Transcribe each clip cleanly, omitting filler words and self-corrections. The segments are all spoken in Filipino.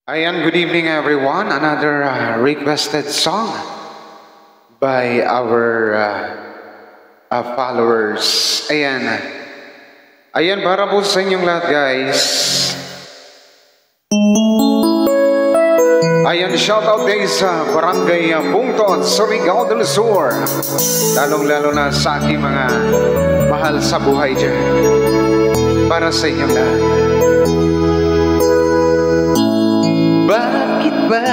Ayan, good evening everyone. Another requested song by our followers. Ayan, para po sa inyong lahat guys. Ayan, shoutout guys sa Barangay Bungtod, Surigao del Sur. Lalong-lalo na sa aking mga mahal sa buhay dyan. Para sa inyong lahat. Bakit ba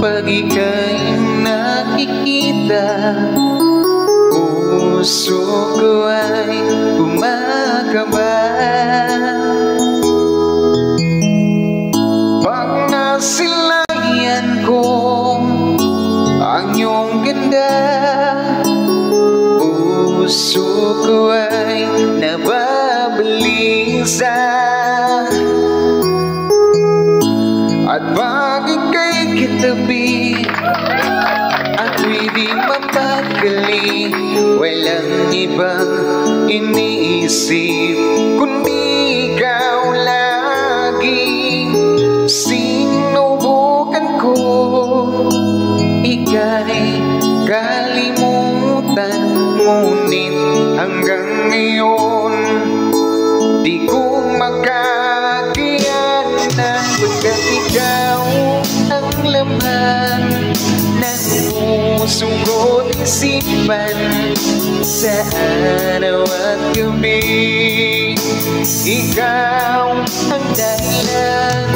pag ika'y nakikita, puso ko ay kumakaba? Pag nasilayan ko ang iyong ganda, puso ko ay nababalisa. At pag ika'y kitabi, ako'y di mapakali. Walang ibang iniisip kundi ikaw lagi. Sinubukan ko, ika'y kalimutan. Ngunit hanggang ngayon, di ko makakayanan. Pagkat ikaw ang laman ng puso ko't isipan, sa araw at gabi. Ikaw ang dahilan,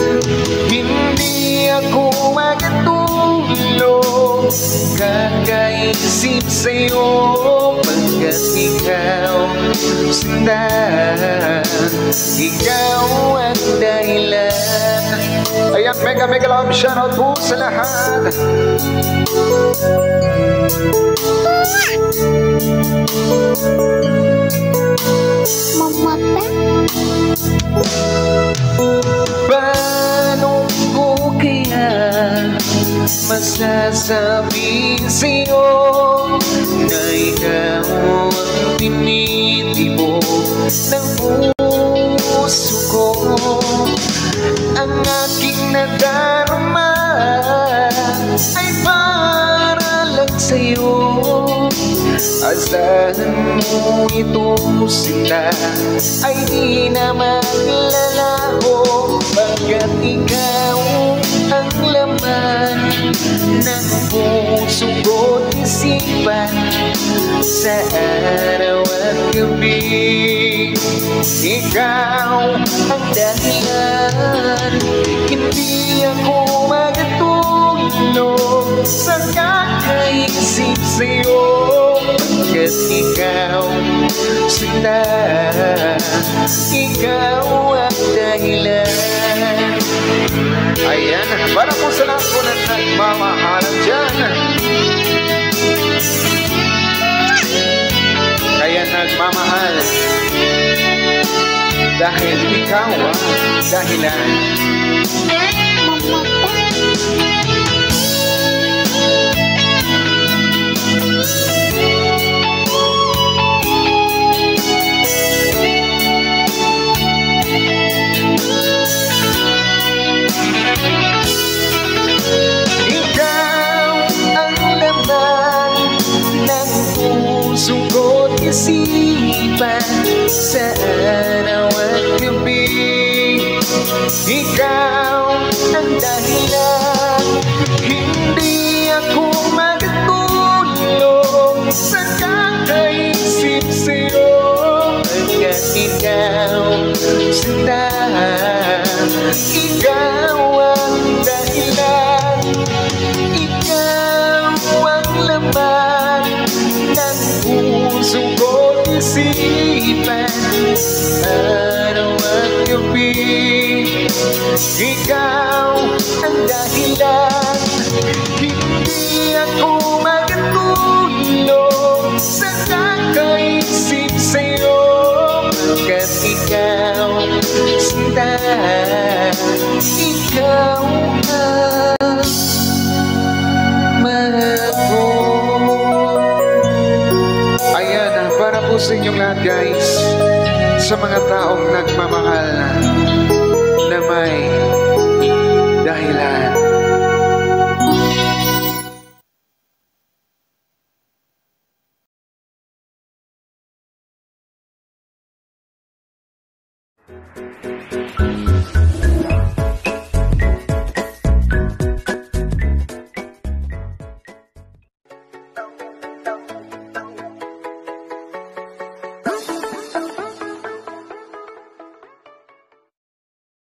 hindi ako makatulog kakaisip sa'yo. Pagkat ikaw sundan, ikaw ang dahilan. Ayan, mega love shoutout po sa lahat. Paano ko kaya masasabi sa'yo na ikaw ang tinitibok ng puso ko? Ang aking nadarama ay para lang sa'yo. Asahan mo ito sila ay di naman lalaho. Pagkat ikaw ang laman ng puso ko't isipan, sa araw at gabi. Ikaw ang dahilan, hindi ako makatulog sa kakaisip sa'yo. Pagkat ikaw sundan, ikaw ang dahilan. Ayan, para po sa lahat po na nagmamahalan dyan. Kaya nagmamahal dahil ikaw ang dahilan. Isipan sa araw at gabi. Ikaw ang dahilan, hindi ako makatulog sa kakaisip sa'yo. Pagkat ikaw sundan, ikaw ang dahilan. Ikaw ang laman ng puso ko't isipan, araw at gabi. Ikaw ang dahilan, hindi ako makatulog sa kakaisip sa'yo. Pagkat ikaw sundan, ikaw ang mahal ko. Ayan, para po sa inyong lahat guys, sa mga taong nagmamahal na may